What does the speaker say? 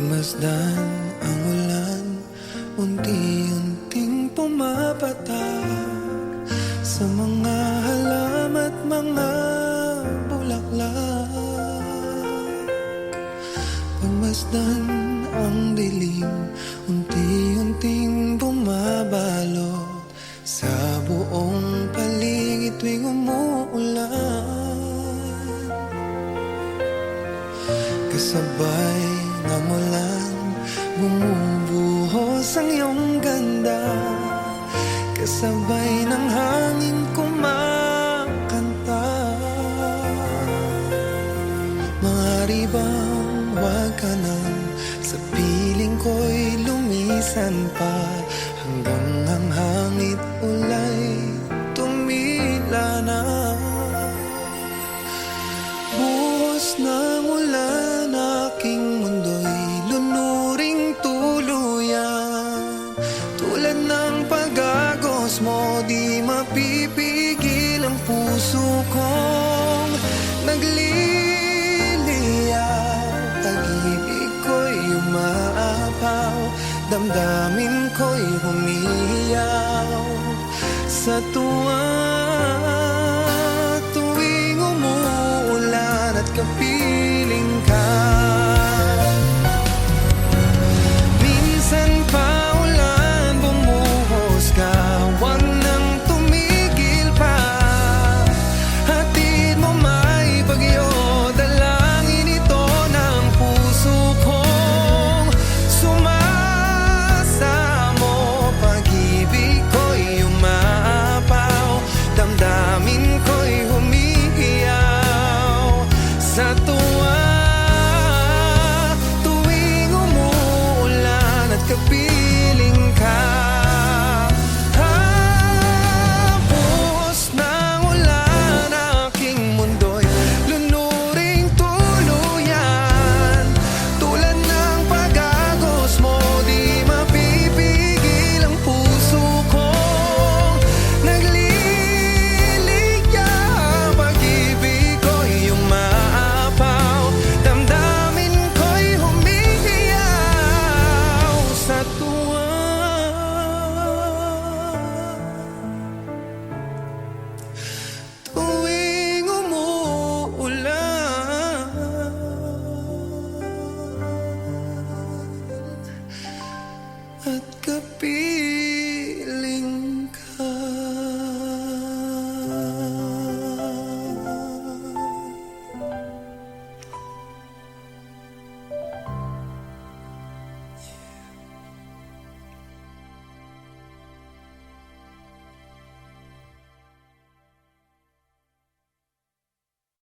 Pagmasdan ang ulan, unti-unting pumapatak sa mga halaman at mga bulaklak. Pagmasdan ang dilim, unti-unting bumabalot sa buong paligid tuwing umuulan. Kasabay ng ulan, bumubuhos ang iyong ganda. Kasabay ng hangin kumakanta. Maaari bang wag ka nang sa piling ko'y lumisan pa, hanggang ang hangit ulay tumila na. Buhos ng ulan, aking mundo'y lunuring tuluyan. Tulad ng pag-agos mo, di mapipigil ang puso kong nagliliyaw. Pag-ibig ko'y umaapaw, damdamin ko'y humiyaw sa tuwa.